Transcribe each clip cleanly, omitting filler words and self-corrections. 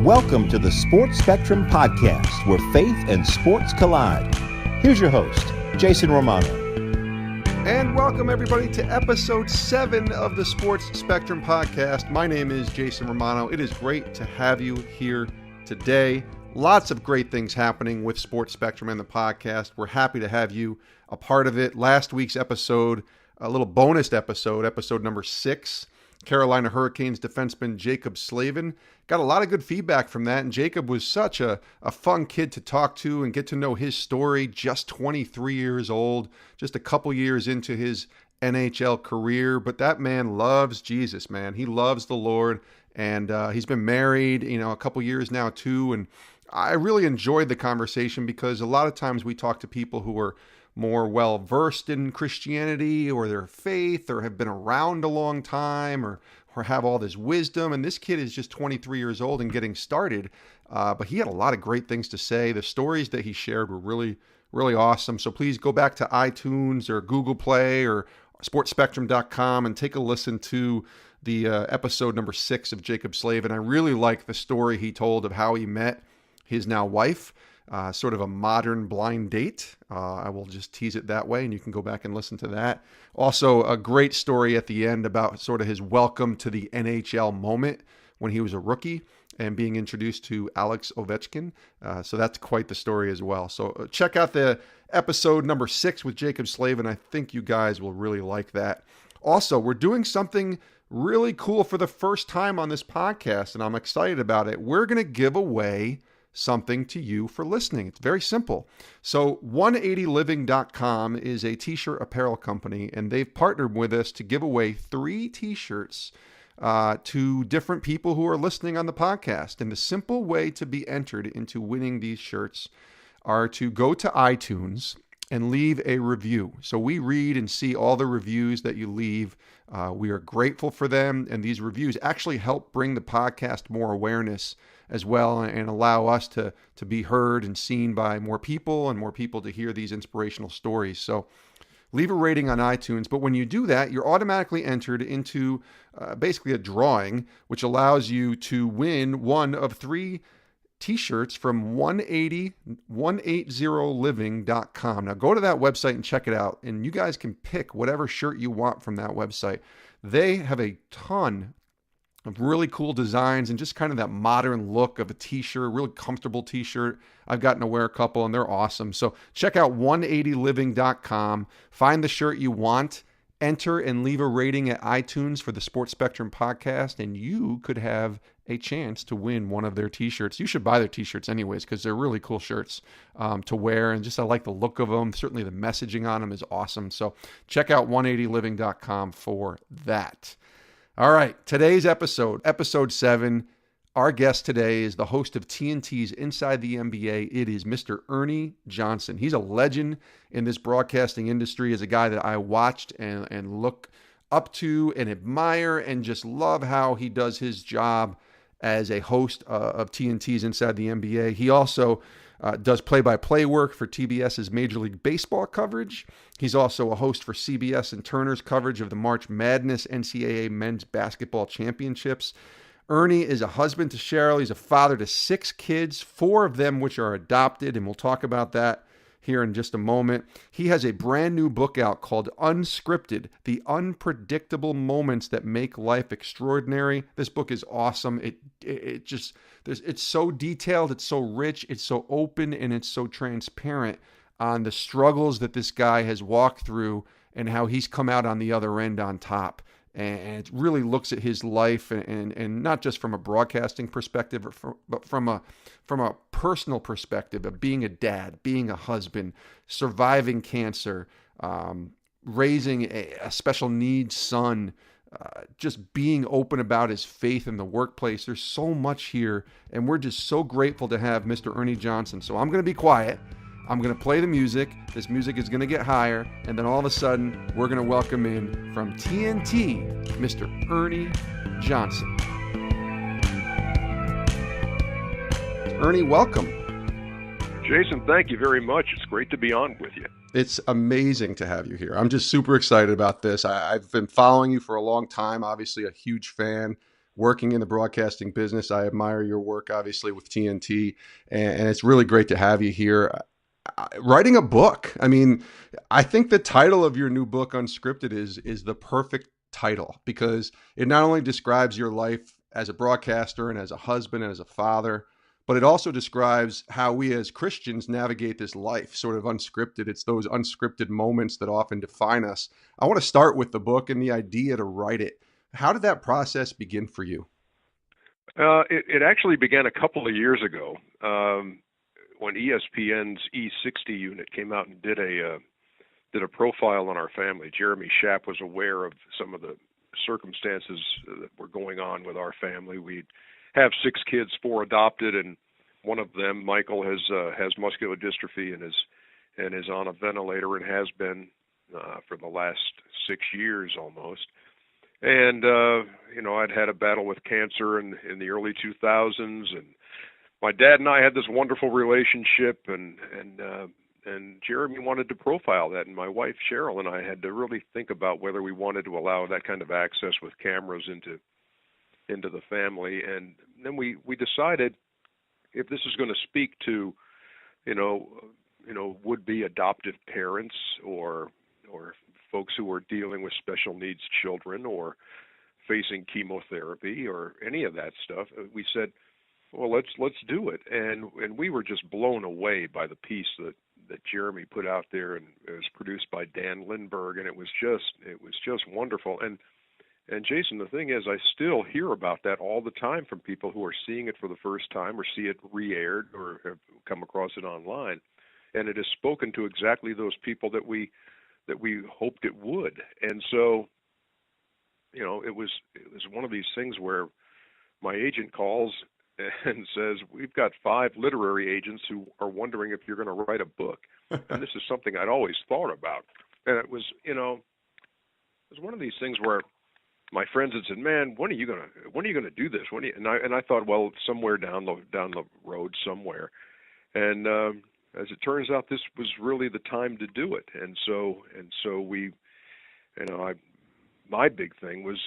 Welcome to the Sports Spectrum Podcast, where faith and sports collide. Here's your host, Jason Romano. And welcome, everybody, to episode 7 of the Sports Spectrum Podcast. My name is Jason Romano. It is great to have you here today. Lots of great things happening with Sports Spectrum and the podcast. We're happy to have you a part of it. Last week's episode, a little bonus episode, episode number 6, Carolina Hurricanes defenseman Jaccob Slavin. Got a lot of good feedback from that, and Jacob was such a fun kid to talk to and get to know his story. Just 23 years old, just a couple years into his NHL career, but that man loves Jesus, man. He loves the Lord, and he's been married, a couple years now too, and I really enjoyed the conversation because a lot of times we talk to people who are more well-versed in Christianity or their faith or have been around a long time or have all this wisdom. And this kid is just 23 years old and getting started. But he had a lot of great things to say. The stories that he shared were really, really awesome. So please go back to iTunes or Google Play or sportspectrum.com and take a listen to the episode number 6 of Jaccob Slavin. I really like the story he told of how he met his now wife. Sort of a modern blind date. I will just tease it that way, and you can go back and listen to that. Also, a great story at the end about sort of his welcome to the NHL moment when he was a rookie and being introduced to Alex Ovechkin. So that's quite the story as well. So check out the episode number 6 with Jaccob Slavin. I think you guys will really like that. Also, we're doing something really cool for the first time on this podcast, and I'm excited about it. We're going to give away something to you for listening. It's very simple. So 180living.com is a t-shirt apparel company, and they've partnered with us to give away 3 t-shirts to different people who are listening on the podcast. And the simple way to be entered into winning these shirts are to go to iTunes and leave a review. So we read and see all the reviews that you leave. We are grateful for them, and these reviews actually help bring the podcast more awareness as well and allow us to be heard and seen by more people and more people to hear these inspirational stories. So leave a rating on iTunes, but when you do that, you're automatically entered into basically a drawing, which allows you to win one of 3 t-shirts from 180living.com. Now go to that website and check it out, and you guys can pick whatever shirt you want from that website. They have a ton of really cool designs and just kind of that modern look of a t-shirt, really comfortable t-shirt. I've gotten to wear a couple and they're awesome. So check out 180living.com, find the shirt you want, enter and leave a rating at iTunes for the Sports Spectrum podcast, and you could have a chance to win one of their t-shirts. You should buy their t-shirts anyways because they're really cool shirts to wear, and just I like the look of them. Certainly the messaging on them is awesome. So check out 180living.com for that. All right, today's episode 7, our guest today is the host of TNT's Inside the NBA. It is Mr. Ernie Johnson. He's a legend in this broadcasting industry, as a guy that I watched and look up to and admire and just love how he does his job as a host of TNT's Inside the NBA. He also does play-by-play work for TBS's Major League Baseball coverage. He's also a host for CBS and Turner's coverage of the March Madness NCAA Men's Basketball Championships. Ernie is a husband to Cheryl. He's a father to 6 kids, 4 of them which are adopted, and we'll talk about that here in just a moment. He has a brand new book out called Unscripted: The Unpredictable Moments That Make Life Extraordinary. This book is awesome. It's so detailed, it's so rich, it's so open, and it's so transparent on the struggles that this guy has walked through and how he's come out on the other end on top. And it really looks at his life and not just from a broadcasting perspective, but from a personal perspective of being a dad, being a husband, surviving cancer, raising a special needs son, just being open about his faith in the workplace. There's so much here, and we're just so grateful to have Mr. Ernie Johnson. So I'm going to be quiet. I'm going to play the music. This music is going to get higher, and then all of a sudden, we're going to welcome in from TNT, Mr. Ernie Johnson. Ernie, welcome. Jason, thank you very much. It's great to be on with you. It's amazing to have you here. I'm just super excited about this. I've been following you for a long time, obviously a huge fan. working in the broadcasting business. I admire your work, obviously, with TNT, and it's really great to have you here. Writing a book. I mean, I think the title of your new book, Unscripted, is the perfect title because it not only describes your life as a broadcaster and as a husband and as a father, but it also describes how we as Christians navigate this life, sort of unscripted. It's those unscripted moments that often define us. I want to start with the book and the idea to write it. How did that process begin for you? It actually began a couple of years ago when ESPN's E60 unit came out and did a profile on our family. Jeremy Schaap was aware of some of the circumstances that were going on with our family. We have 6 kids, 4 adopted, and one of them, Michael, has muscular dystrophy and is on a ventilator and has been for the last 6 years almost. And I'd had a battle with cancer in the early 2000s, and my dad and I had this wonderful relationship, and Jeremy wanted to profile that, and my wife Cheryl and I had to really think about whether we wanted to allow that kind of access with cameras into the family. And then we decided if this is going to speak to would-be adoptive parents or folks who are dealing with special needs children or facing chemotherapy or any of that stuff, we said, well, let's do it. And we were just blown away by the piece that Jeremy put out there, and it was produced by Dan Lindbergh, and it was just wonderful. And Jason, the thing is, I still hear about that all the time from people who are seeing it for the first time or see it re-aired or have come across it online. And it has spoken to exactly those people that we hoped it would. And so, it was one of these things where my agent calls and says, we've got 5 literary agents who are wondering if you're going to write a book. And this is something I'd always thought about. And it was, it was one of these things where my friends had said, "Man, when are you gonna do this?" And I thought, well, somewhere down the road somewhere. And as it turns out, this was really the time to do it. And so we, my big thing was,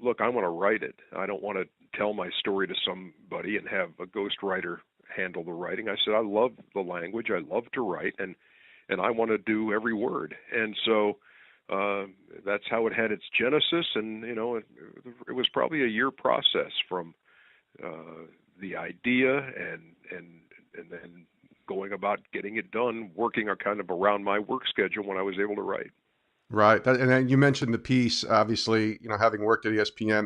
look, I want to write it. I don't want to tell my story to somebody and have a ghostwriter handle the writing. I said, I love the language. I love to write, and I want to do every word. And so that's how it had its genesis. And, it was probably a year process from the idea and then going about getting it done, working kind of around my work schedule when I was able to write. Right. And then you mentioned the piece, obviously, having worked at ESPN,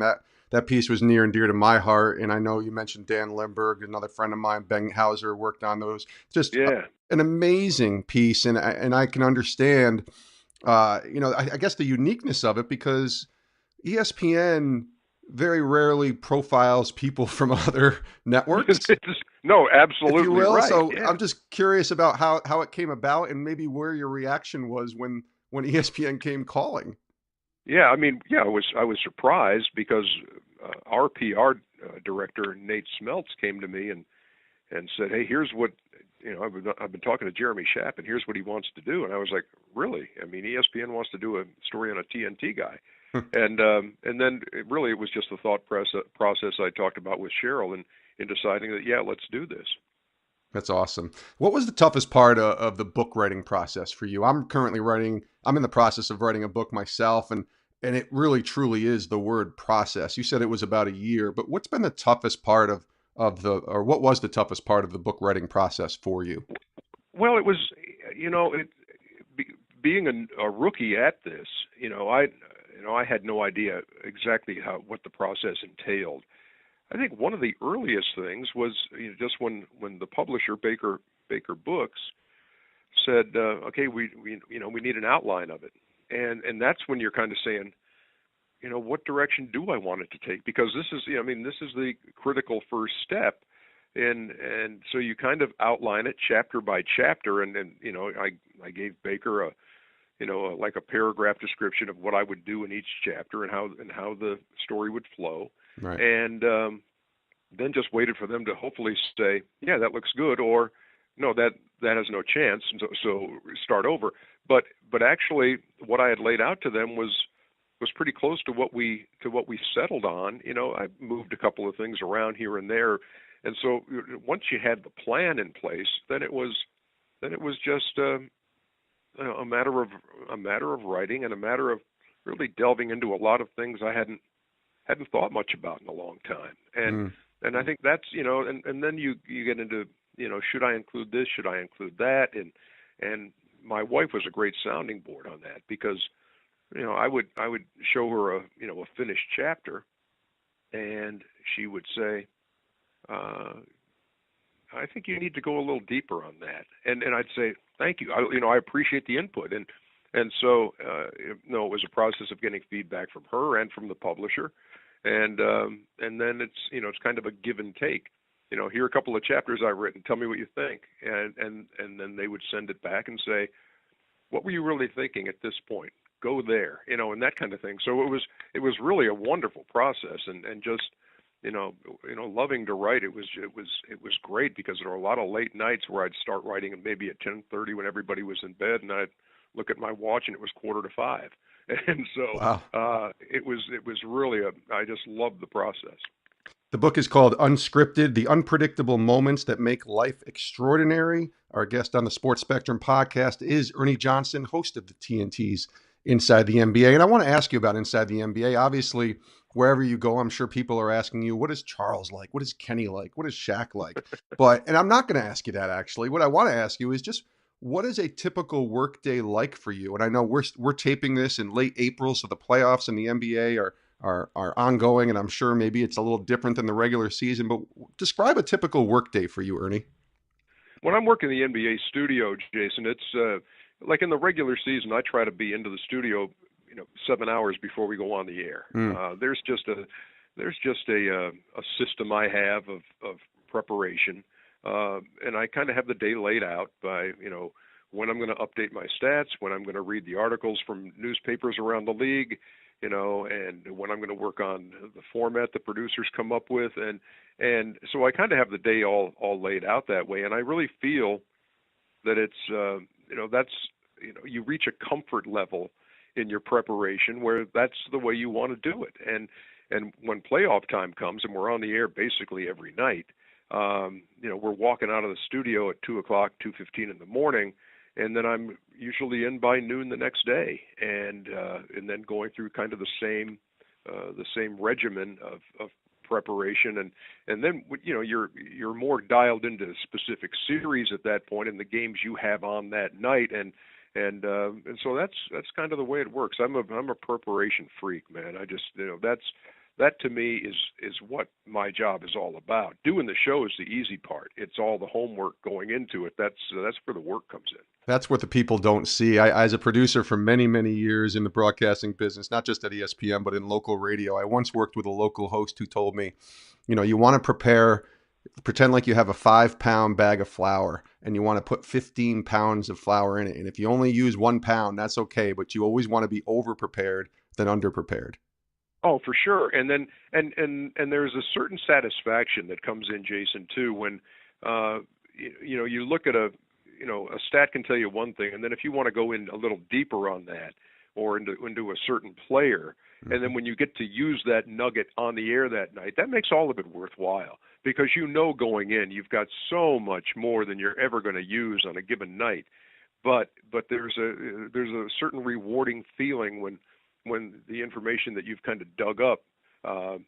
that piece was near and dear to my heart. And I know you mentioned Dan Lindbergh, another friend of mine, Ben Hauser, worked on those. Just an amazing piece. And I can understand, I guess the uniqueness of it, because ESPN very rarely profiles people from other networks. No, absolutely, if you will. right. So yeah. I'm just curious about how it came about and maybe where your reaction was when ESPN came calling. Yeah, I mean, I was surprised because our PR director, Nate Smeltz, came to me and said, "Hey, here's what, I've been talking to Jeremy Schaap, and here's what he wants to do." And I was like, "Really? I mean, ESPN wants to do a story on a TNT guy." and then it was just the thought process I talked about with Cheryl in deciding that, let's do this. That's awesome. What was the toughest part of the book writing process for you? I'm in the process of writing a book myself, and it really truly is the word process. You said it was about a year, but what's been the toughest part what was the toughest part of the book writing process for you? Well, it was, being a rookie at this, I had no idea exactly what the process entailed. I think one of the earliest things was just when the publisher Baker Books said, "Okay, we need an outline of it," and that's when you're kind of saying, what direction do I want it to take? Because this is the critical first step, and so you kind of outline it chapter by chapter, and I gave Baker like a paragraph description of what I would do in each chapter and how the story would flow. Right. And then just waited for them to hopefully say, "Yeah, that looks good," or "No, that has no chance," and so start over. But actually, what I had laid out to them was was pretty close to what we settled on. I moved a couple of things around here and there, and so once you had the plan in place, then it was just a matter of writing, and a matter of really delving into a lot of things I hadn't thought much about in a long time. And I think that's, and then you get into, should I include this? Should I include that? And my wife was a great sounding board on that, because, I would show her a finished chapter, and she would say, I think you need to go a little deeper on that. And I'd say, thank you. I appreciate the input. And so, it was a process of getting feedback from her and from the publisher. And then it's kind of a give and take. Here are a couple of chapters I've written. Tell me what you think. And then they would send it back and say, what were you really thinking at this point? Go there, and that kind of thing. So it was really a wonderful process, and just, loving to write. It was great, because there were a lot of late nights where I'd start writing maybe at 10:30 when everybody was in bed, and I'd look at my watch and it was 4:45. And so wow. It was really I just loved the process. The book is called Unscripted: The Unpredictable Moments That Make Life Extraordinary. Our guest on the Sports Spectrum podcast is Ernie Johnson, host of the TNT's Inside the NBA. And I want to ask you about Inside the NBA. Obviously, wherever you go, I'm sure people are asking you, what is Charles like? What is Kenny like? What is Shaq like? And I'm not going to ask you that, actually. What I want to ask you is just, what is a typical workday like for you? And I know we're taping this in late April, so the playoffs in the NBA are ongoing, and I'm sure maybe it's a little different than the regular season, but describe a typical workday for you, Ernie. When I'm working in the NBA studio, Jason, it's like in the regular season, I try to be into the studio, 7 hours before we go on the air. There's just a system I have of preparation, and I kind of have the day laid out by when I'm going to update my stats, when I'm going to read the articles from newspapers around the league, and when I'm going to work on the format the producers come up with, and so I kind of have the day all laid out that way, and I really feel that it's that's you reach a comfort level in your preparation where that's the way you want to do it, and when playoff time comes and we're on the air basically every night, we're walking out of the studio at 2:00, 2:15 in the morning, and then I'm usually in by noon the next day, and then going through kind of the same regimen of preparation, and then you're more dialed into specific series at that point and the games you have on that night, and so that's kind of the way it works. I'm a preparation freak, man. I just that to me is what my job is all about. Doing the show is the easy part. It's all the homework going into it. That's where the work comes in. That's what the people don't see. I, as a producer for many, many years in the broadcasting business, not just at ESPN, but in local radio, I once worked with a local host who told me, you want to pretend like you have a 5-pound bag of flour and you want to put 15 pounds of flour in it. And if you only use 1 pound, that's okay. But you always want to be overprepared than underprepared. Oh, for sure. And then, and there's a certain satisfaction that comes in, Jason, too, when, you look at a stat can tell you one thing, and then if you want to go in a little deeper on that, or into a certain player, and then when you get to use that nugget on the air that night, that makes all of it worthwhile, because going in, you've got so much more than you're ever going to use on a given night. But there's a certain rewarding feeling when the information that you've kind of dug up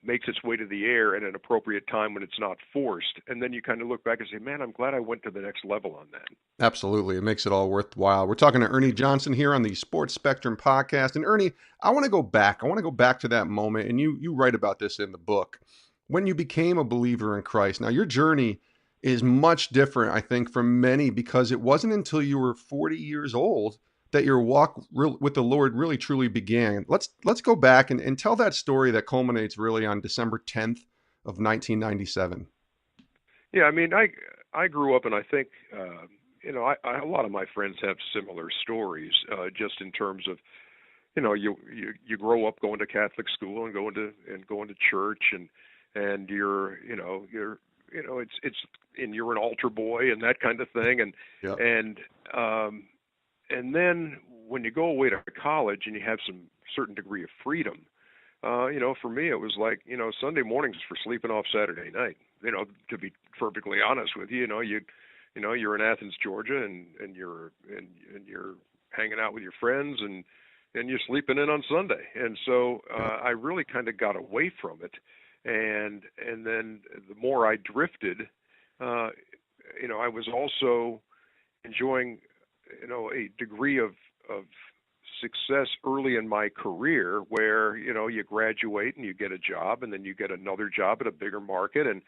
makes its way to the air at an appropriate time when it's not forced. And then you kind of look back and say, man, I'm glad I went to the next level on that. Absolutely. It makes it all worthwhile. We're talking to Ernie Johnson here on the Sports Spectrum podcast. And Ernie, I want to go back to that moment. And you write about this in the book, when you became a believer in Christ. Now, your journey is much different, I think, from many, because it wasn't until you were 40 years old that your walk with the Lord really truly began. Let's go back and tell that story that culminates really on December 10th of 1997. Yeah, I mean, I grew up, and I think a lot of my friends have similar stories, just in terms of you grow up going to Catholic school and going to church, and you're you're an altar boy and that kind of thing, and yep. And then when you go away to college and you have some certain degree of freedom. For me, it was like, Sunday mornings for sleeping off Saturday night. To be perfectly honest with you, you're in Athens, Georgia, and you're hanging out with your friends, and you're sleeping in on Sunday. And so I really kind of got away from it, and then the more I drifted, I was also enjoying, a degree of success early in my career where, you graduate and you get a job, and then you get another job at a bigger market, and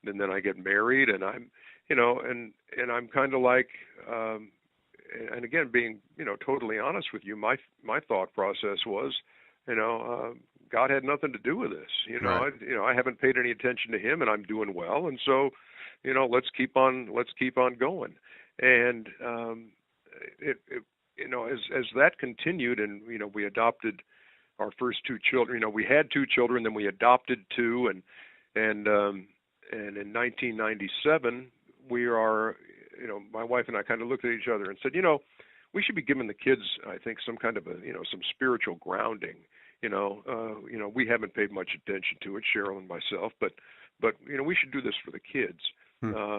then I get married, and I'm, and I'm kind of like, and again, being, totally honest with you, my thought process was, God had nothing to do with this. Right. I haven't paid any attention to him, and I'm doing well, and so, let's keep on going. And as that continued, and we adopted our first two children. We had two children, then we adopted two, and in 1997, we are, my wife and I kind of looked at each other and said, we should be giving the kids, I think, some kind of a, some spiritual grounding. We haven't paid much attention to it, Cheryl and myself, but we should do this for the kids.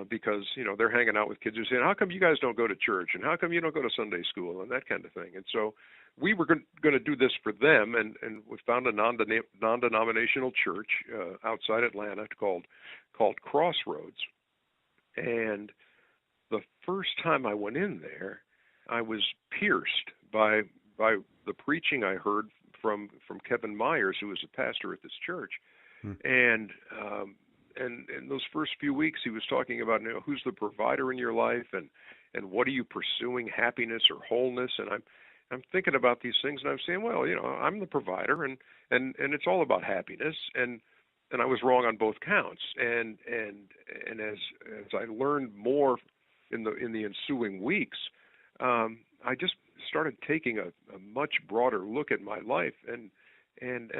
Because, they're hanging out with kids who say, how come you guys don't go to church? And how come you don't go to Sunday school? And that kind of thing. And so we were going to do this for them. And we found a non-denominational church outside Atlanta called Crossroads. And the first time I went in there, I was pierced by the preaching I heard from Kevin Myers, who was a pastor at this church. And in those first few weeks, he was talking about, who's the provider in your life, and what are you pursuing, happiness or wholeness? And I'm thinking about these things, and I'm saying, well, I'm the provider, and it's all about happiness, and I was wrong on both counts. And as I learned more in the ensuing weeks, I just started taking a much broader look at my life, and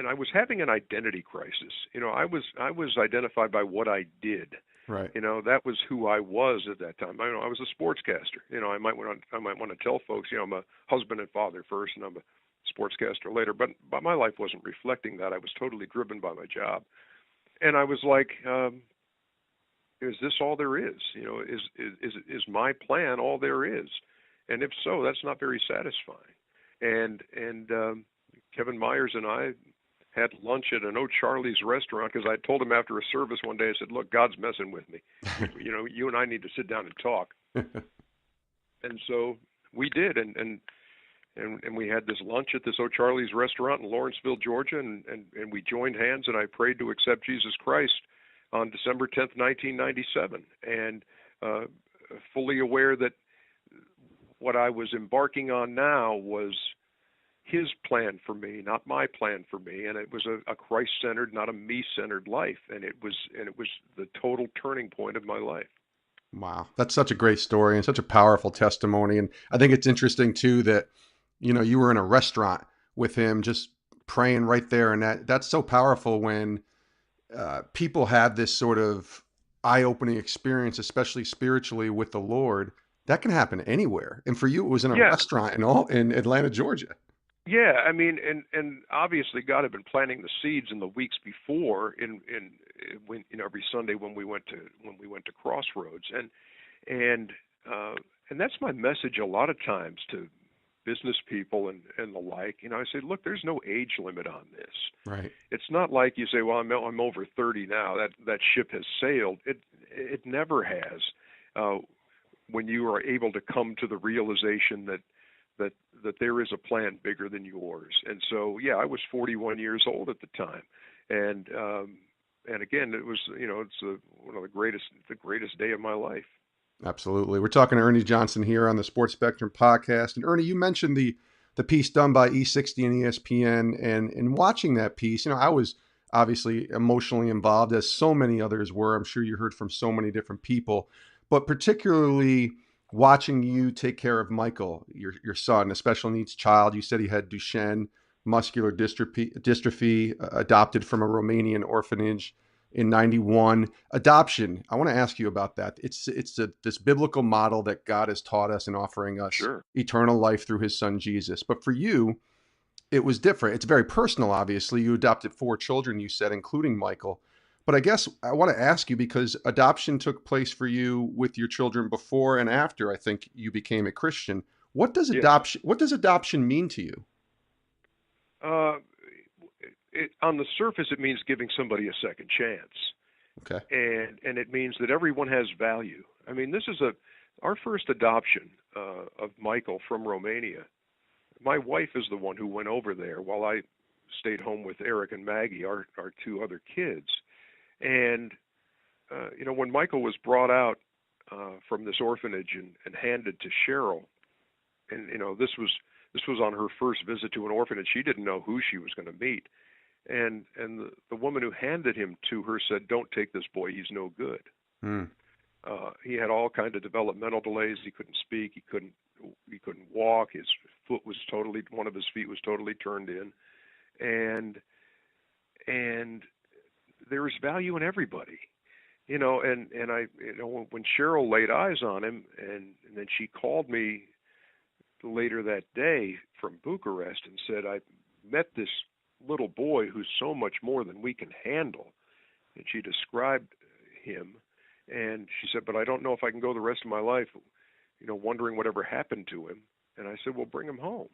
I was having an identity crisis. I was identified by what I did. Right. That was who I was at that time. I was a sportscaster. I might want to tell folks, I'm a husband and father first, and I'm a sportscaster later. But my life wasn't reflecting that. I was totally driven by my job, and I was like, is this all there is? Is my plan all there is? And if so, that's not very satisfying. And Kevin Myers and I had lunch at an O'Charlie's restaurant because I told him after a service one day, I said, look, God's messing with me. You and I need to sit down and talk. And so we did. And we had this lunch at this O'Charlie's restaurant in Lawrenceville, Georgia. And we joined hands, and I prayed to accept Jesus Christ on December 10th, 1997. And fully aware that what I was embarking on now was his plan for me, not my plan for me, and it was a Christ-centered, not a me-centered life, and it was the total turning point of my life. Wow, that's such a great story and such a powerful testimony. And I think it's interesting too that you were in a restaurant with him, just praying right there, and that's so powerful when people have this sort of eye-opening experience, especially spiritually with the Lord. That can happen anywhere, and for you, it was in a restaurant in Atlanta, Georgia. Yeah, I mean, and obviously God had been planting the seeds in the weeks before, when every Sunday when we went to Crossroads, and that's my message a lot of times to business people and the like. I say, look, there's no age limit on this. Right. It's not like you say, well, I'm over 30 now. That ship has sailed. It never has. When you are able to come to the realization that there is a plan bigger than yours. And so, I was 41 years old at the time. And again, it was, it's one of the greatest day of my life. Absolutely. We're talking to Ernie Johnson here on the Sports Spectrum podcast. And Ernie, you mentioned the piece done by E60 and ESPN, and in watching that piece, I was obviously emotionally involved, as so many others were. I'm sure you heard from so many different people, but particularly watching you take care of Michael, your son, a special needs child. You said he had Duchenne muscular dystrophy, adopted from a Romanian orphanage in 91. Adoption, I want to ask you about that. It's this biblical model that God has taught us in offering us eternal life through his son, Jesus. But for you, it was different. It's very personal, obviously. You adopted 4 children, you said, including Michael. But I guess I want to ask you, because adoption took place for you with your children before and after, I think, you became a Christian. Yes. What does adoption mean to you? Uh, on the surface, it means giving somebody a second chance, Okay. and it means that everyone has value. I mean, this is our first adoption of Michael from Romania. My wife is the one who went over there while I stayed home with Eric and Maggie, our 2 other kids. And when Michael was brought out from this orphanage and handed to Cheryl, and this was on her first visit to an orphanage. She didn't know who she was going to meet, and the woman who handed him to her said, "Don't take this boy. He's no good." Mm. He had all kinds of developmental delays. He couldn't speak. He couldn't walk. One of his feet was totally turned in, and there is value in everybody. And I, when Cheryl laid eyes on him, and then she called me later that day from Bucharest and said, "I met this little boy who's so much more than we can handle." And she described him, and she said, "But I don't know if I can go the rest of my life, wondering whatever happened to him." And I said, "Well, bring him home."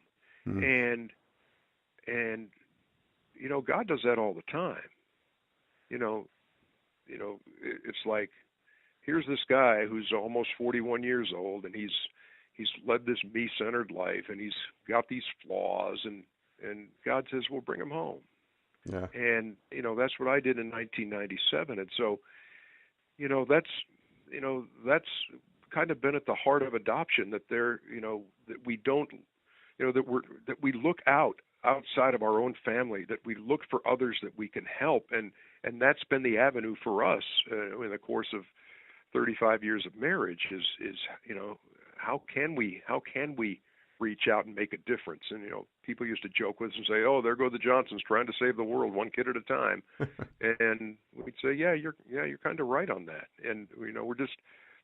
Mm. And God does that all the time. It's like, here's this guy who's almost 41 years old, and he's led this me-centered life, and he's got these flaws, and God says, "Well, bring him home." Yeah. And that's what I did in 1997. And so that's kind of been at the heart of adoption, that that we don't that we look outside of our own family, that we look for others that we can help, and that's been the avenue for us in the course of 35 years of marriage. Is how can we reach out and make a difference? And people used to joke with us and say, "Oh, there go the Johnsons trying to save the world one kid at a time," and we'd say, "Yeah, you're kind of right on that." And we're just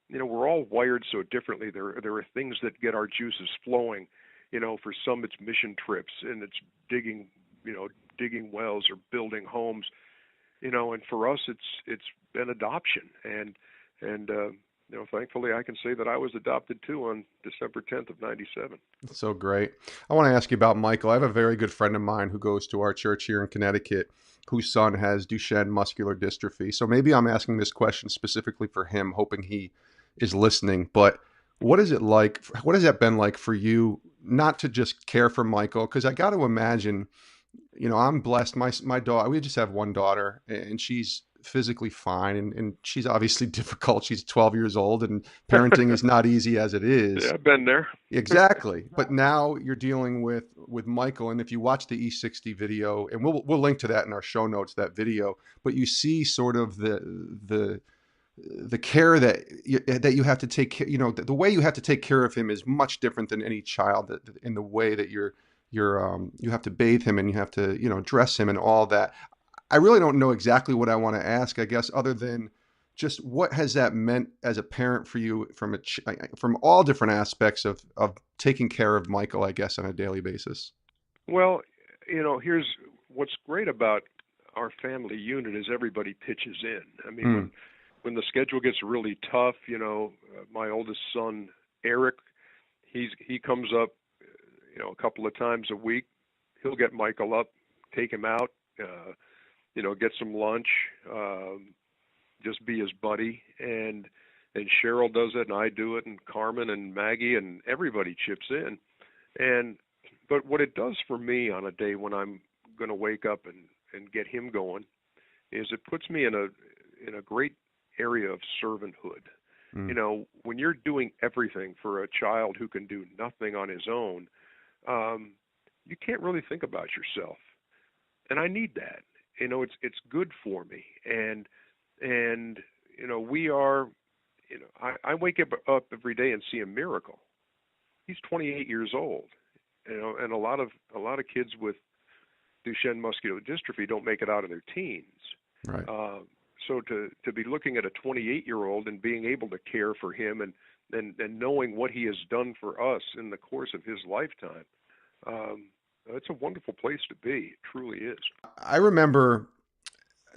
we're all wired so differently. There are things that get our juices flowing. For some it's mission trips, and it's digging wells or building homes. And for us it's been adoption, and thankfully I can say that I was adopted too on December 10th of 97. That's so great. I want to ask you about Michael. I have a very good friend of mine who goes to our church here in Connecticut, whose son has Duchenne muscular dystrophy. So maybe I'm asking this question specifically for him, hoping he is listening. But what is it like? What has that been like for you, not to just care for Michael? Because I got to imagine, I'm blessed. My daughter, we just have one daughter, and she's physically fine, and she's obviously difficult. She's 12 years old, and parenting is not easy as it is. Yeah, I've been there. Exactly. But now you're dealing with Michael, and if you watch the E60 video, and we'll link to that in our show notes, that video, but you see sort of the care that you have to take care, the way you have to take care of him is much different than any child, in the way that you have to bathe him, and you have to, dress him and all that. I really don't know exactly what I want to ask, I guess, other than just what has that meant as a parent for you from all different aspects of taking care of Michael, I guess, on a daily basis. Well, here's what's great about our family unit is everybody pitches in. I mean, when the schedule gets really tough, my oldest son, Eric, he comes up, a couple of times a week. He'll get Michael up, take him out, get some lunch, just be his buddy. And Cheryl does it, and I do it, and Carmen and Maggie, and everybody chips in. But what it does for me on a day when I'm going to wake up and get him going is it puts me in a great area of servanthood. When you're doing everything for a child who can do nothing on his own, you can't really think about yourself. And I need that. It's good for me. And we are, I wake up every day and see a miracle. He's 28 years old, and a lot of kids with Duchenne muscular dystrophy don't make it out of their teens. Right. So to be looking at a 28-year-old and being able to care for him and knowing what he has done for us in the course of his lifetime, it's a wonderful place to be. It truly is. I remember,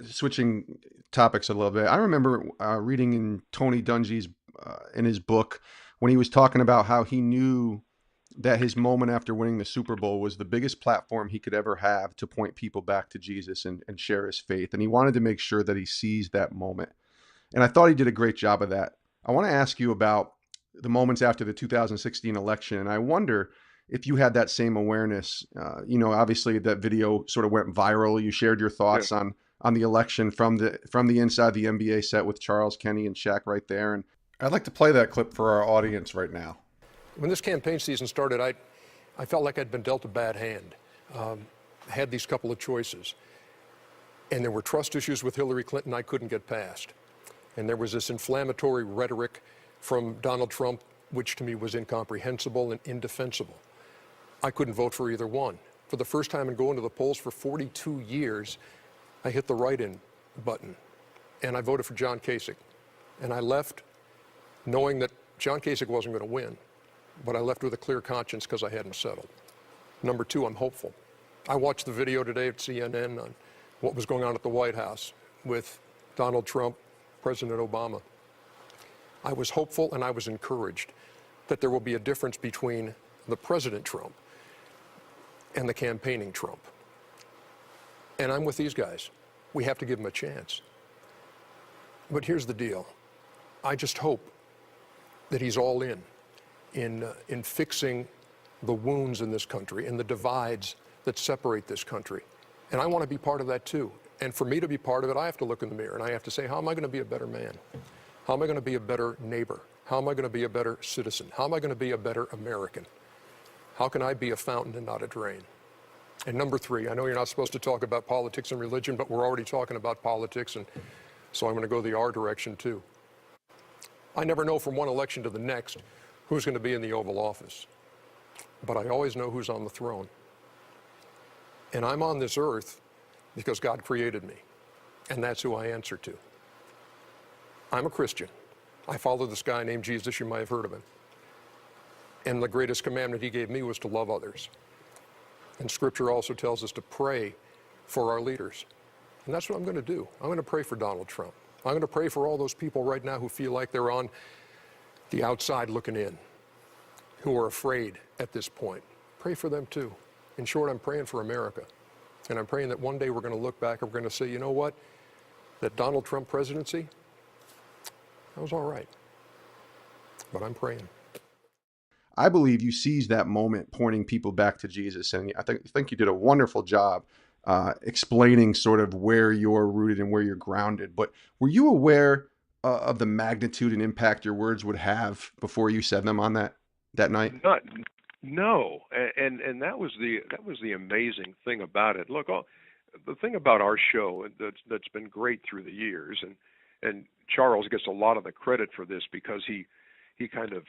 switching topics a little bit, I remember reading in Tony Dungy's in his book when he was talking about how he knew that his moment after winning the Super Bowl was the biggest platform he could ever have to point people back to Jesus and share his faith. And he wanted to make sure that he seized that moment. And I thought he did a great job of that. I want to ask you about the moments after the 2016 election. And I wonder if you had that same awareness. Obviously that video sort of went viral. You shared your thoughts on the election from the inside the NBA set with Charles, Kenny, and Shaq right there. And I'd like to play that clip for our audience right now. When this campaign season started, I felt like I'd been dealt a bad hand. I had these couple of choices. And there were trust issues with Hillary Clinton I couldn't get past. And there was this inflammatory rhetoric from Donald Trump, which to me was incomprehensible and indefensible. I couldn't vote for either one. For the first time in going to the polls for 42 years, I hit the write-in button. And I voted for John Kasich. And I left knowing that John Kasich wasn't going to win. But I left with a clear conscience because I hadn't settled. Number two, I'm hopeful. I watched the video today at CNN on what was going on at the White House with Donald Trump, President Obama. I was hopeful and I was encouraged that there will be a difference between the President Trump and the campaigning Trump. And I'm with these guys. We have to give them a chance. But here's the deal. I just hope that he's all in fixing the wounds in this country and the divides that separate this country. And I want to be part of that too. And for me to be part of it, I have to look in the mirror and I have to say, how am I going to be a better man? How am I going to be a better neighbor? How am I going to be a better citizen? How am I going to be a better American? How can I be a fountain and not a drain? And number three, I know you're not supposed to talk about politics and religion, but we're already talking about politics, and so I'm going to go the R direction too. I never know from one election to the next who's going to be in the Oval Office, but I always know who's on the throne. And I'm on this earth because God created me, and that's who I answer to. I'm a Christian. I follow this guy named Jesus. You might have heard of him. And the greatest commandment he gave me was to love others. And Scripture also tells us to pray for our leaders. And that's what I'm going to do. I'm going to pray for Donald Trump. I'm going to pray for all those people right now who feel like they're on the outside looking in, who are afraid at this point. Pray for them too. In short, I'm praying for America. And I'm praying that one day we're going to look back and we're going to say, you know what? That Donald Trump presidency, that was all right. But I'm praying. I believe you seized that moment pointing people back to Jesus. And I think you did a wonderful job explaining sort of where you're rooted and where you're grounded. But were you aware of the magnitude and impact your words would have before you said them on that night? No. And that was the amazing thing about it. Look, the thing about our show that's been great through the years, and Charles gets a lot of the credit for this because he kind of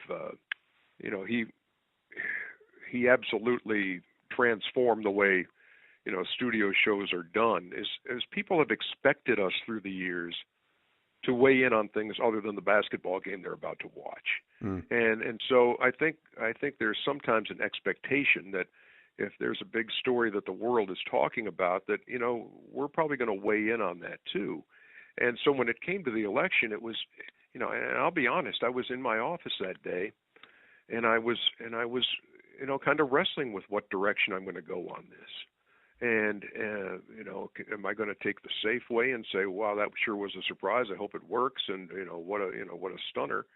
he absolutely transformed the way studio shows are done. Is people have expected us through the years to weigh in on things other than the basketball game they're about to watch. And so I think there's sometimes an expectation that if there's a big story that the world is talking about, that we're probably going to weigh in on that too. And so when it came to the election, it was and I'll be honest, I was in my office that day. And I was, kind of wrestling with what direction I'm going to go on this. And, am I going to take the safe way and say, wow, that sure was a surprise. I hope it works. And, what a stunner.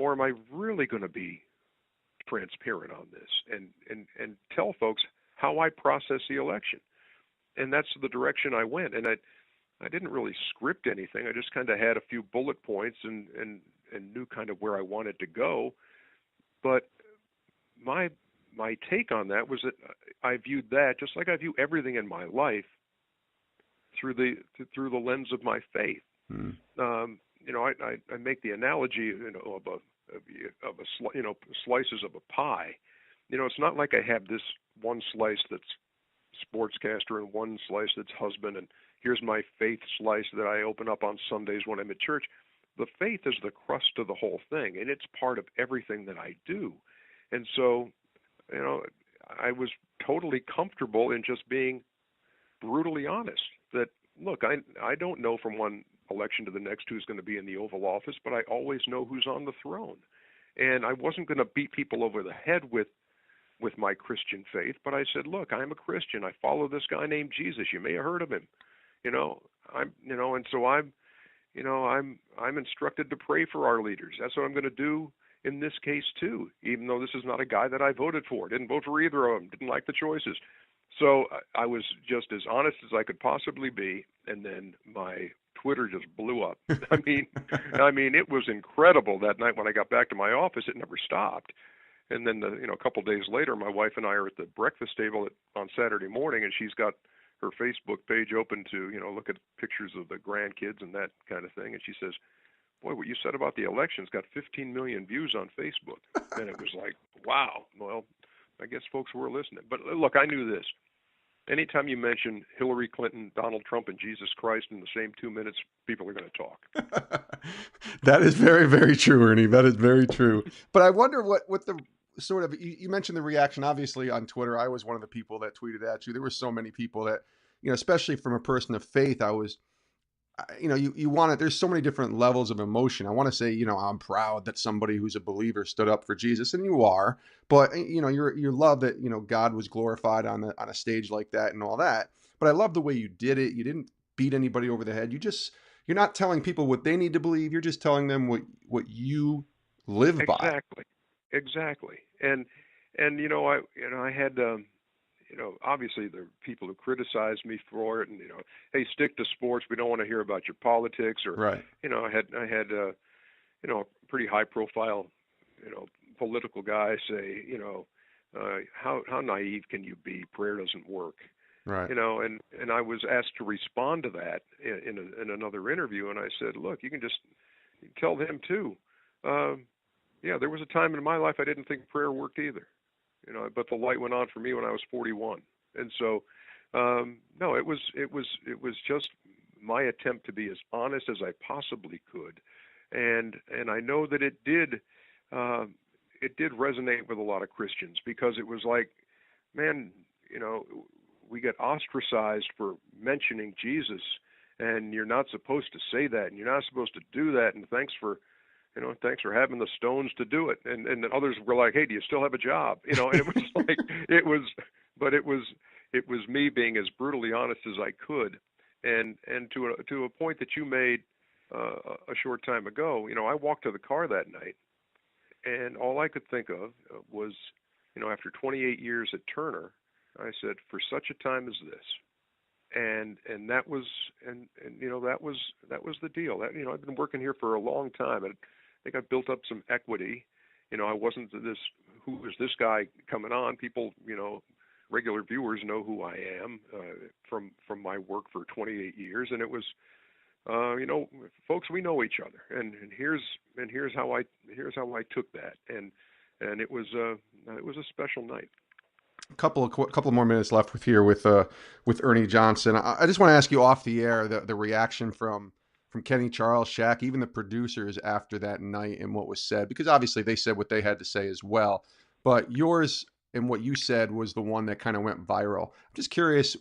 Or am I really going to be transparent on this and tell folks how I process the election? And that's the direction I went. And I didn't really script anything. I just kind of had a few bullet points and knew kind of where I wanted to go. But my take on that was that I viewed that just like I view everything in my life through the lens of my faith. I make the analogy of slices of a pie. It's not like I have this one slice that's sportscaster and one slice that's husband, and here's my faith slice that I open up on Sundays when I'm at church. The faith is the crust of the whole thing, and it's part of everything that I do. And so, I was totally comfortable in just being brutally honest. That look, I don't know from one election to the next who's going to be in the Oval Office, but I always know who's on the throne. And I wasn't going to beat people over the head with my Christian faith, but I said, look, I'm a Christian. I follow this guy named Jesus. You may have heard of him. And so I'm instructed to pray for our leaders. That's what I'm going to do in this case too, even though this is not a guy that I voted for. Didn't vote for either of them. Didn't like the choices. So I was just as honest as I could possibly be, and then my Twitter just blew up. I mean, it was incredible that night when I got back to my office. It never stopped. And then, a couple of days later, my wife and I are at the breakfast table on Saturday morning, and she's got her Facebook page open to, look at pictures of the grandkids and that kind of thing. And she says, boy, what you said about the election's got 15 million views on Facebook. And it was like, wow, well, I guess folks were listening. But look, I knew this. Anytime you mention Hillary Clinton, Donald Trump, and Jesus Christ in the same 2 minutes, people are going to talk. That is very, very true, Ernie. That is very true. But I wonder what the sort of, you mentioned the reaction, obviously, on Twitter. I was one of the people that tweeted at you. There were so many people that, especially from a person of faith, I was, you want to, there's so many different levels of emotion. I want to say, I'm proud that somebody who's a believer stood up for Jesus, and you are, but you love that, God was glorified on a stage like that and all that. But I love the way you did it. You didn't beat anybody over the head. You're not telling people what they need to believe. You're just telling them what you live by. Exactly. And I had, obviously there are people who criticize me for it, and hey, stick to sports. We don't want to hear about your politics. Or right. I had a pretty high profile, political guy say, how naive can you be? Prayer doesn't work. Right. And I was asked to respond to that in another interview, and I said, look, you can just tell them too. Yeah, there was a time in my life I didn't think prayer worked either. But the light went on for me when I was 41. And so, no, it was just my attempt to be as honest as I possibly could. And I know that it did resonate with a lot of Christians, because it was like, man, we get ostracized for mentioning Jesus, and you're not supposed to say that, and you're not supposed to do that, and thanks for having the stones to do it. And then others were like, hey, do you still have a job? And it was like, it was me being as brutally honest as I could. And to a point that you made a short time ago, I walked to the car that night, and all I could think of was, after 28 years at Turner, I said, for such a time as this. And that was, that was the deal. That, I've been working here for a long time, and I think I built up some equity. I wasn't who was this guy coming on? People, regular viewers know who I am from my work for 28 years, and it was, folks, we know each other, and here's how I took that, and it was a special night. Couple more minutes left with Ernie Johnson. I just want to ask you off the air the reaction from Kenny, Charles, Shaq, even the producers after that night and what was said, because obviously they said what they had to say as well. But yours and what you said was the one that kind of went viral. I'm just curious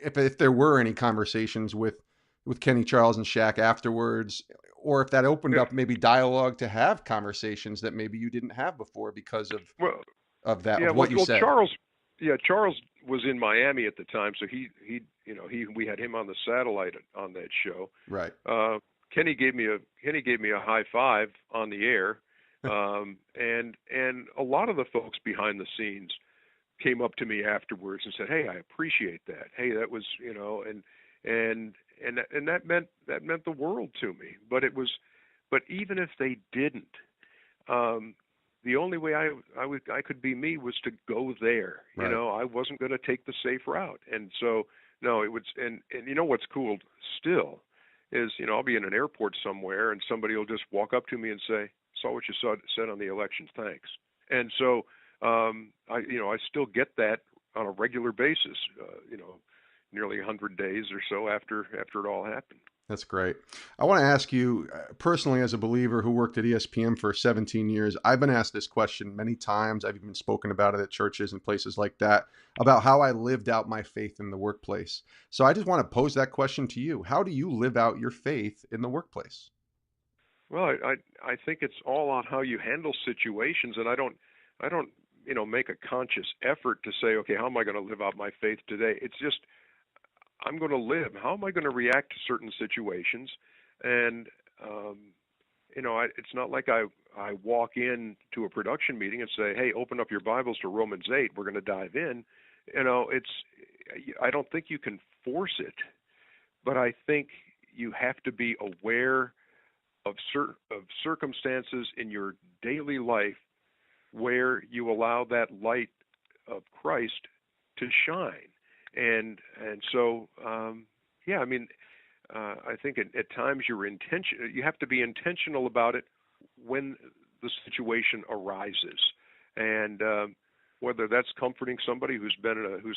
if there were any conversations with Kenny, Charles, and Shaq afterwards, or if that opened up maybe dialogue to have conversations that maybe you didn't have before because of that, of what you said. Charles was in Miami at the time, so we had him on the satellite on that show. Right. Kenny gave me a high five on the air, and a lot of the folks behind the scenes came up to me afterwards and said, "Hey, I appreciate that. Hey, that was and that meant the world to me." But even if they didn't. The only way I could be me was to go there. Right. I wasn't going to take the safe route. And so, no, it was, and what's cool still is, I'll be in an airport somewhere and somebody will just walk up to me and say, saw what you said on the elections. Thanks. And so, I still get that on a regular basis, nearly 100 days or so after it all happened. That's great. I want to ask you personally, as a believer who worked at ESPN for 17 years, I've been asked this question many times. I've even spoken about it at churches and places like that, about how I lived out my faith in the workplace. So I just want to pose that question to you. How do you live out your faith in the workplace? Well, I think it's all on how you handle situations, and I don't make a conscious effort to say, okay, how am I going to live out my faith today? It's just I'm going to live. How am I going to react to certain situations? And it's not like I walk in to a production meeting and say, hey, open up your Bibles to Romans 8. We're going to dive in. I don't think you can force it, but I think you have to be aware of circumstances in your daily life where you allow that light of Christ to shine. And so, I think at times you have to be intentional about it when the situation arises. And whether that's comforting somebody who's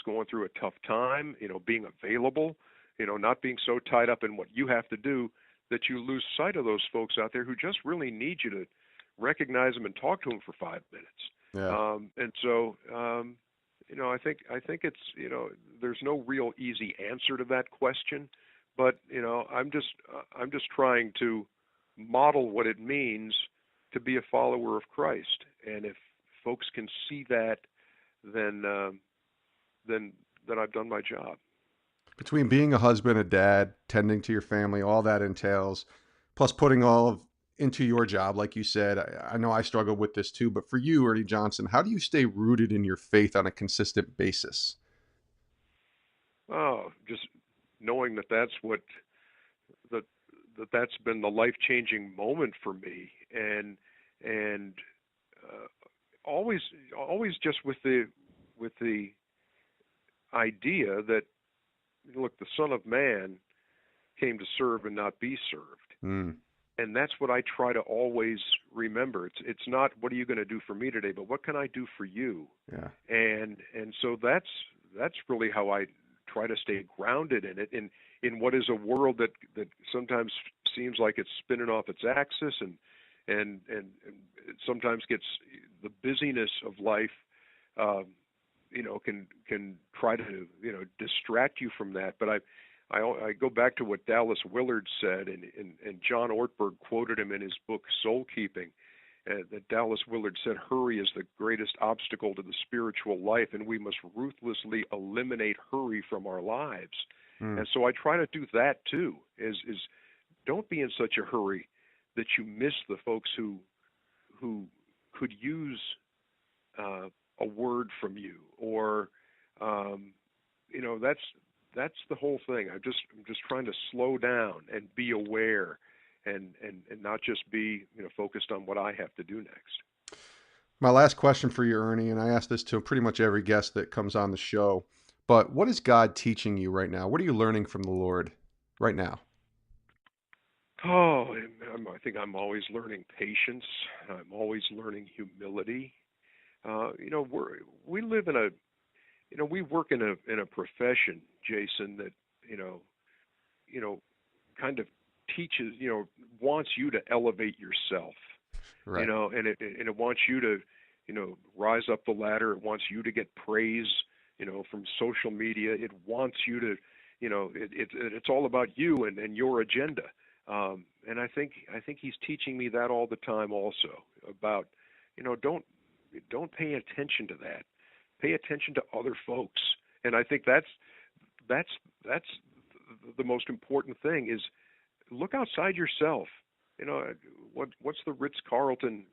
going through a tough time, being available, not being so tied up in what you have to do that you lose sight of those folks out there who just really need you to recognize them and talk to them for 5 minutes. Yeah. I think it's, there's no real easy answer to that question, but I'm just trying to model what it means to be a follower of Christ. And if folks can see that, then I've done my job. Between being a husband, a dad, tending to your family, all that entails, plus putting into your job, like you said, I know I struggle with this too, but for you, Ernie Johnson, how do you stay rooted in your faith on a consistent basis? Oh, just knowing that's been the life-changing moment for me, and always just with the idea that, look, the Son of Man came to serve and not be served. Mm. And that's what I try to always remember. It's not what are you going to do for me today, but what can I do for you? Yeah. And so that's really how I try to stay grounded in it, in what is a world that sometimes seems like it's spinning off its axis, and it sometimes gets the busyness of life can try to distract you from that. But I go back to what Dallas Willard said, and John Ortberg quoted him in his book Soul Keeping, that Dallas Willard said, hurry is the greatest obstacle to the spiritual life, and we must ruthlessly eliminate hurry from our lives. And so I try to do that too, is don't be in such a hurry that you miss the folks who could use a word from you, or that's the whole thing. I'm just trying to slow down and be aware, and not just be focused on what I have to do next. My last question for you, Ernie, and I ask this to pretty much every guest that comes on the show, but what is God teaching you right now? What are you learning from the Lord right now? Oh, I think I'm always learning patience. I'm always learning humility. We live in we work in a profession, Jason, that kind of teaches, wants you to elevate yourself, Right. and it wants you to, rise up the ladder. It wants you to get praise, from social media. It wants you to, it's all about you and your agenda. And I think he's teaching me that all the time also, about, don't pay attention to that. Pay attention to other folks. And I think that's the most important thing, is look outside yourself. What's the Ritz-Carlton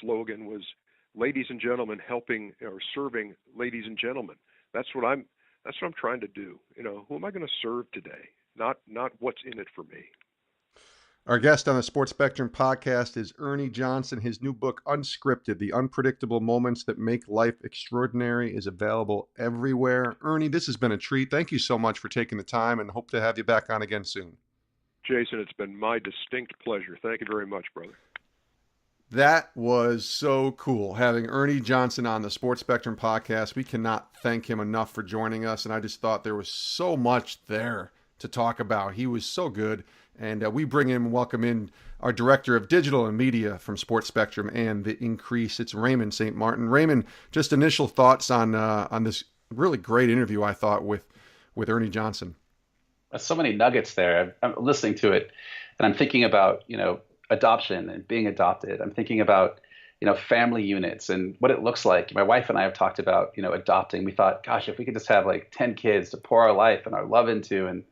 slogan was, ladies and gentlemen helping or serving ladies and gentlemen. That's what I'm trying to do. Who am I going to serve today? Not what's in it for me. Our guest on the Sports Spectrum podcast is Ernie Johnson. His new book, Unscripted, The Unpredictable Moments That Make Life Extraordinary, is available everywhere. Ernie, this has been a treat. Thank you so much for taking the time, and hope to have you back on again soon. Jason, it's been my distinct pleasure. Thank you very much, brother. That was so cool, having Ernie Johnson on the Sports Spectrum podcast. We cannot thank him enough for joining us, and I just thought there was so much there to talk about. He was so good. And we bring in and welcome in our Director of Digital and Media from Sports Spectrum and The Increase. It's Raymond St Martin. Raymond, just initial thoughts on this really great interview, I thought, with Ernie Johnson. There's so many nuggets there. I'm listening to it, and I'm thinking about, adoption and being adopted. I'm thinking about, family units and what it looks like. My wife and I have talked about, adopting. We thought, gosh, if we could just have like 10 kids to pour our life and our love into, and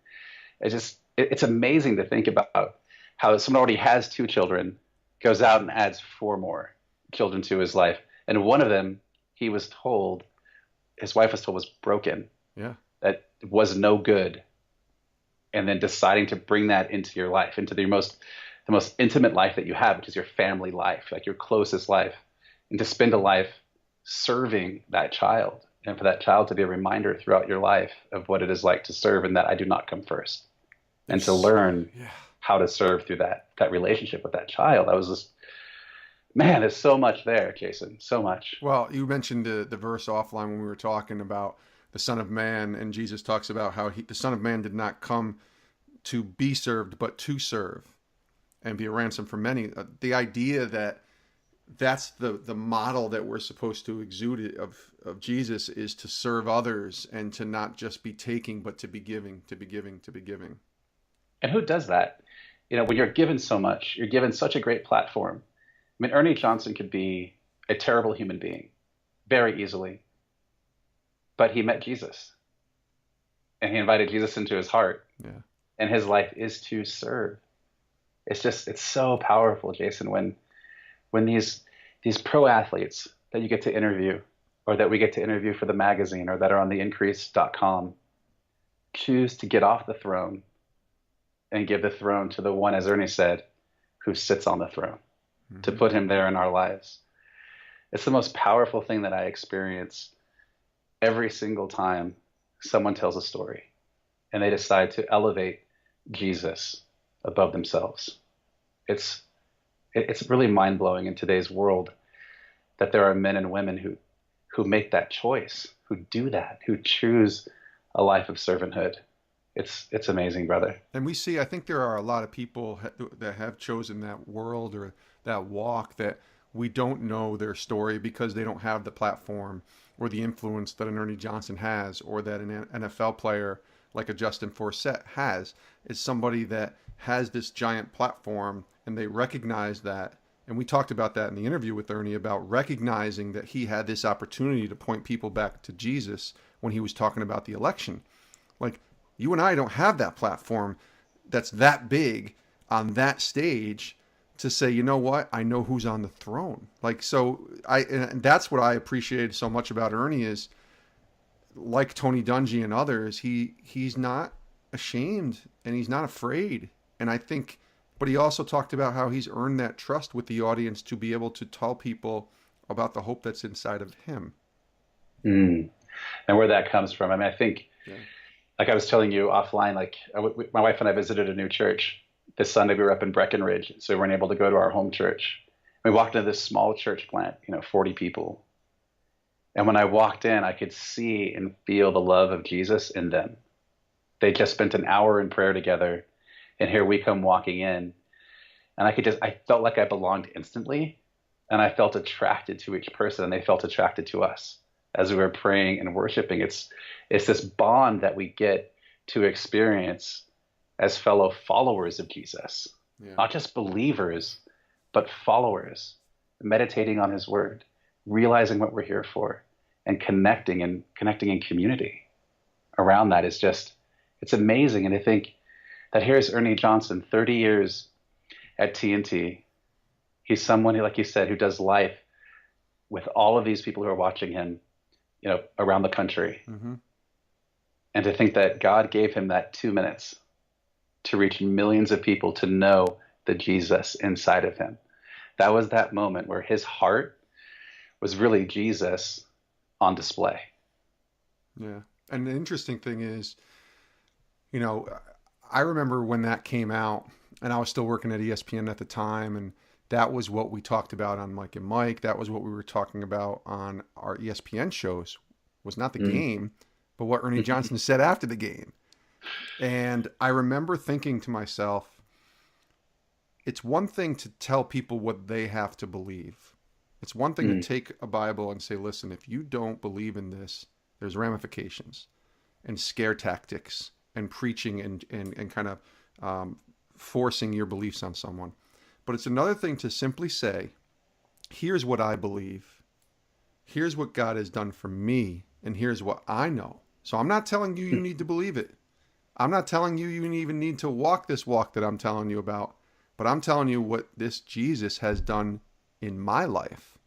it's amazing to think about how someone already has 2 children, goes out and adds 4 more children to his life. And one of them, his wife was told was broken. Yeah. That was no good. And then deciding to bring that into your life, into the most intimate life that you have, which is your family life, like your closest life, and to spend a life serving that child, and for that child to be a reminder throughout your life of what it is like to serve, and that I do not come first, and to learn how to serve through that relationship with that child. I was just, man, there's so much there, Jason, so much. Well, you mentioned the verse offline when we were talking about the Son of Man, and Jesus talks about how the Son of Man did not come to be served, but to serve and be a ransom for many. The idea that that's the model that we're supposed to exude of Jesus is to serve others and to not just be taking, but to be giving, to be giving, to be giving. And who does that? When you're given so much, you're given such a great platform. I mean, Ernie Johnson could be a terrible human being very easily, but he met Jesus and he invited Jesus into his heart. Yeah. And his life is to serve. It's so powerful, Jason, when these pro athletes that you get to interview, or that we get to interview for the magazine, or that are on theincrease.com, choose to get off the throne and give the throne to the one, as Ernie said, who sits on the throne, to put him there in our lives. It's the most powerful thing that I experience every single time someone tells a story and they decide to elevate Jesus above themselves. It's really mind-blowing in today's world that there are men and women who make that choice, who do that, who choose a life of servanthood. It's amazing, brother. And we see, I think there are a lot of people that have chosen that world or that walk that we don't know their story because they don't have the platform or the influence that an Ernie Johnson has, or that an NFL player like a Justin Forsett has. It's somebody that has this giant platform, and they recognize that. And we talked about that in the interview with Ernie, about recognizing that he had this opportunity to point people back to Jesus when he was talking about the election. Like, you and I don't have that platform that's that big on that stage to say, you know what, I know who's on the throne. Like, so and that's what I appreciated so much about Ernie is, like Tony Dungy and others, he's not ashamed and he's not afraid. And I think, but he also talked about how he's earned that trust with the audience to be able to tell people about the hope that's inside of him. And where that comes from. I mean, I think, like I was telling you offline, like my wife and I visited a new church this Sunday. We were up in Breckenridge, so we weren't able to go to our home church. We walked into this small church plant, 40 people. And when I walked in, I could see and feel the love of Jesus in them. They just spent an hour in prayer together, and here we come walking in. And I felt like I belonged instantly, and I felt attracted to each person, and they felt attracted to us as we were praying and worshiping. It's this bond that we get to experience as fellow followers of Jesus, not just believers, but followers, meditating on his word, realizing what we're here for, and connecting in community around that is just, it's amazing. And I think that here's Ernie Johnson, 30 years at TNT. He's someone who, like you said, who does life with all of these people who are watching him, around the country. And to think that God gave him that 2 minutes to reach millions of people to know the Jesus inside of him. That was that moment where his heart was really Jesus on display. Yeah. And the interesting thing is, I remember when that came out, and I was still working at ESPN at the time, and that was what we talked about on Mike and Mike. That was what we were talking about on our ESPN shows, was not the game, but what Ernie Johnson said after the game. And I remember thinking to myself, it's one thing to tell people what they have to believe. It's one thing to take a Bible and say, listen, if you don't believe in this, there's ramifications and scare tactics and preaching and kind of forcing your beliefs on someone. But it's another thing to simply say, here's what I believe. Here's what God has done for me. And here's what I know. So I'm not telling you need to believe it. I'm not telling you even need to walk this walk that I'm telling you about. But I'm telling you what this Jesus has done in my life.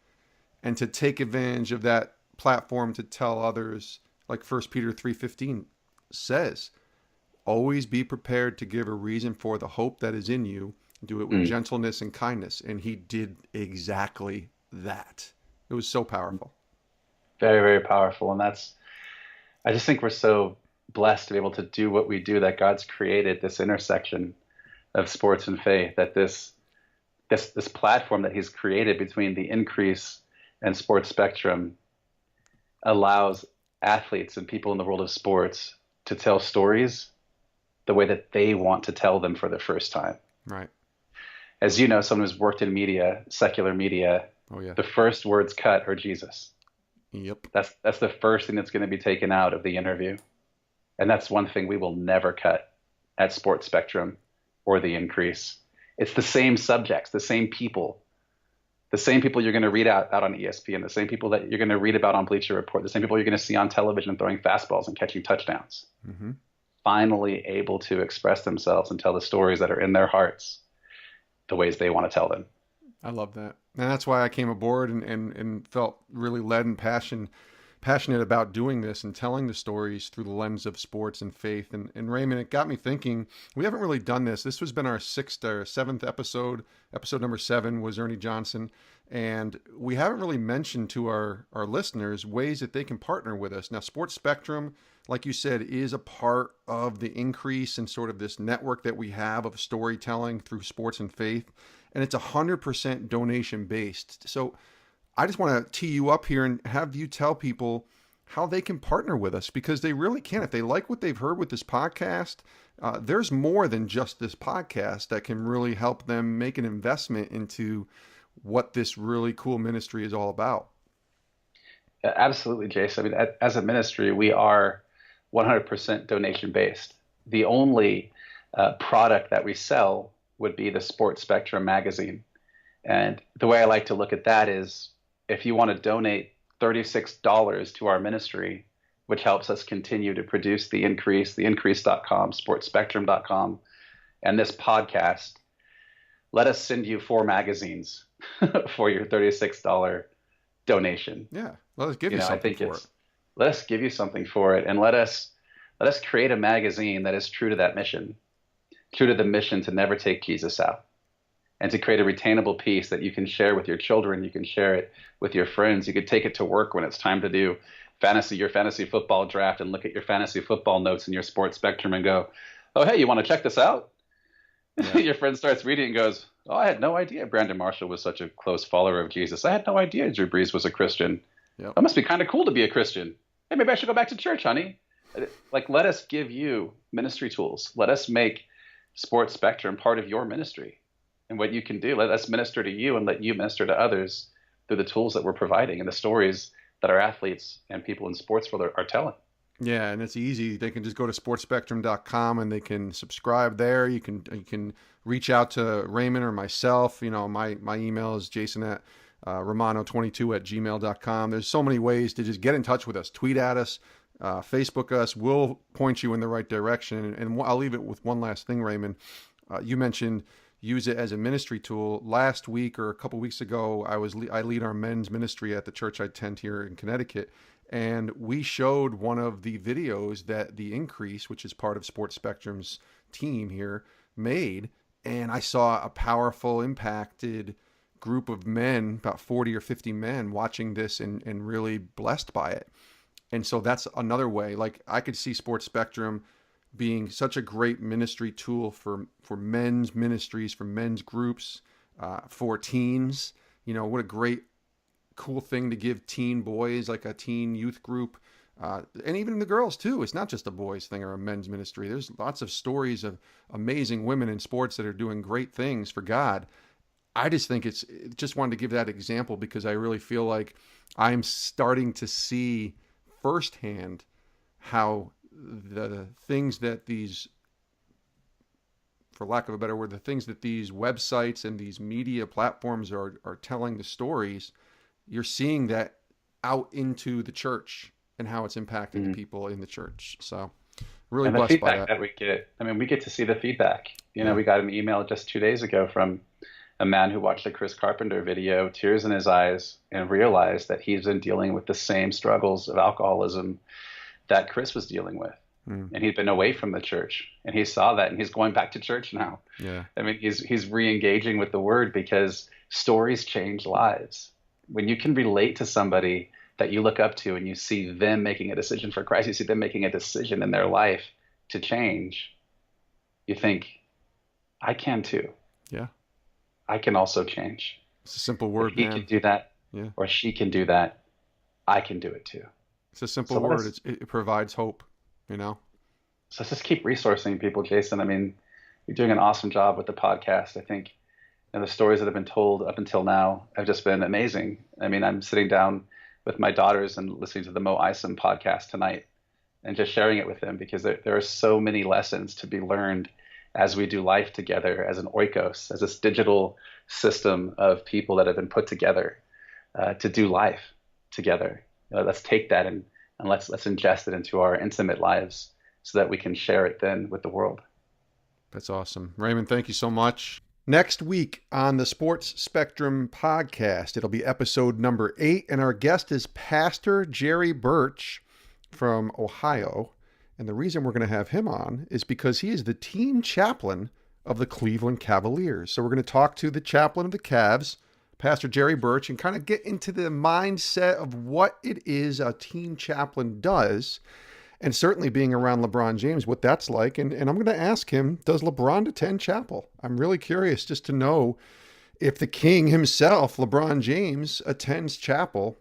And to take advantage of that platform to tell others, like 1 Peter 3:15 says, always be prepared to give a reason for the hope that is in you. Do it with gentleness and kindness. And he did exactly that. It was so powerful. Very, very powerful. And I just think we're so blessed to be able to do what we do, that God's created this intersection of sports and faith, that this platform that he's created between the Increase and Sports Spectrum allows athletes and people in the world of sports to tell stories the way that they want to tell them for the first time. Right. As you know, someone who's worked in media, secular media, the first words cut are Jesus. Yep. That's the first thing that's going to be taken out of the interview. And that's one thing we will never cut at Sports Spectrum or the Increase. It's the same subjects, the same people you're going to read out on ESPN, the same people that you're going to read about on Bleacher Report, the same people you're going to see on television throwing fastballs and catching touchdowns. Mm-hmm. Finally able to express themselves and tell the stories that are in their hearts the ways they want to tell them. I love that. And that's why I came aboard and felt really led and passionate about doing this and telling the stories through the lens of sports and faith. And Raymond, it got me thinking, we haven't really done this. This has been our 6th or 7th episode. Episode number 7 was Ernie Johnson. And we haven't really mentioned to our listeners ways that they can partner with us. Now, Sports Spectrum, like you said, is a part of the Increase and sort of this network that we have of storytelling through sports and faith. And it's 100% donation based. So I just want to tee you up here and have you tell people how they can partner with us, because they really can. If they like what they've heard with this podcast, there's more than just this podcast that can really help them make an investment into what this really cool ministry is all about. Absolutely, Jason. I mean, as a ministry, we are 100% donation based. The only product that we sell would be the Sports Spectrum magazine. And the way I like to look at that is, if you want to donate $36 to our ministry, which helps us continue to produce the Increase, theincrease.com, sportspectrum.com, and this podcast, let us send you 4 magazines for your $36 donation. Yeah, let us give you something for it. Let us give you something for it, and let us create a magazine that is true to that mission, true to the mission to never take Jesus out, and to create a retainable piece that you can share with your children. You can share it with your friends. You could take it to work when it's time to do your fantasy football draft, and look at your fantasy football notes in your Sports Spectrum and go, oh, hey, you want to check this out? Yeah. Your friend starts reading and goes, oh, I had no idea Brandon Marshall was such a close follower of Jesus. I had no idea Drew Brees was a Christian. Yep. That must be kind of cool to be a Christian. Hey, maybe I should go back to church, honey. Like, let us give you ministry tools. Let us make Sports Spectrum part of your ministry. And what you can do, let us minister to you and let you minister to others through the tools that we're providing and the stories that our athletes and people in sports world are telling. Yeah, and it's easy. They can just go to sportspectrum.com and they can subscribe there. You can reach out to Raymond or myself. You know, my email is jason at romano22@gmail.com. There's so many ways to just get in touch with us. Tweet at us, Facebook us. We'll point you in the right direction. And I'll leave it with one last thing, Raymond. You mentioned use it as a ministry tool. Last week or a couple weeks ago, I lead our men's ministry at the church I attend here in Connecticut. And we showed one of the videos that the Increase, which is part of Sports Spectrum's team here, made. And I saw a powerful, impacted group of men, about 40 or 50 men, watching this and really blessed by it. And so that's another way. Like, I could see Sports Spectrum being such a great ministry tool for men's ministries, for men's groups, for teens. You know, what a great, cool thing to give teen boys, like a teen youth group, And even the girls too. It's not just a boys thing or a men's ministry. There's lots of stories of amazing women in sports that are doing great things for God. I just think just wanted to give that example because I really feel like I'm starting to see firsthand how the things that these, for lack of a better word, the things that these websites and these media platforms are telling the stories, you're seeing that out into the church and how it's impacting the people in the church. So really and the blessed by feedback that. we get, we get to see the feedback. We got an email just 2 days ago from a man who watched a Chris Carpenter video, tears in his eyes, and realized that he's been dealing with the same struggles of alcoholism that Chris was dealing with. And he'd been away from the church, and he saw that, and he's going back to church now. Yeah. He's re-engaging with the word because stories change lives. When you can relate to somebody that you look up to and you see them making a decision for Christ, you see them making a decision in their life to change, you think, I can too. Yeah. I can also change. It's a simple word, if he man. can do that, Yeah. or she can do that, I can do it too. It's a simple word. It provides hope, So let's just keep resourcing people, Jason. You're doing an awesome job with the podcast. I think the stories that have been told up until now have just been amazing. I'm sitting down with my daughters and listening to the Mo Isom podcast tonight and just sharing it with them because there are so many lessons to be learned as we do life together as an oikos, as this digital system of people that have been put together to do life together. Let's take that and let's ingest it into our intimate lives so that we can share it then with the world. That's awesome. Raymond, thank you so much. Next week on the Sports Spectrum podcast, it'll be episode number 8, and our guest is Pastor Jerry Birch from Ohio. And the reason we're going to have him on is because he is the team chaplain of the Cleveland Cavaliers. So we're going to talk to the chaplain of the Cavs, Pastor Jerry Birch, and kind of get into the mindset of what it is a team chaplain does, and certainly being around LeBron James, what that's like. And I'm going to ask him, does LeBron attend chapel? I'm really curious just to know if the king himself, LeBron James, attends chapel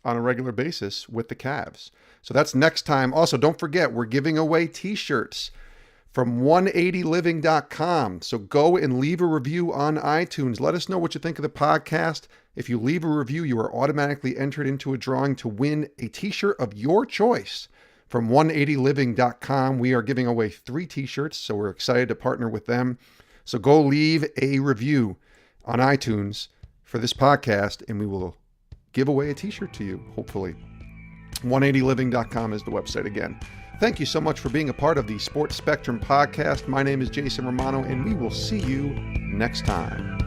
on a regular basis with the Cavs. So that's next time. Also, don't forget, we're giving away t-shirts from 180living.com. So go and leave a review on iTunes. Let us know what you think of the podcast. If you leave a review, you are automatically entered into a drawing to win a t-shirt of your choice from 180living.com. We are giving away 3 t-shirts, so we're excited to partner with them. So go leave a review on iTunes for this podcast, and we will give away a t-shirt to you, hopefully. 180living.com is the website again. Thank you so much for being a part of the Sports Spectrum podcast. My name is Jason Romano, and we will see you next time.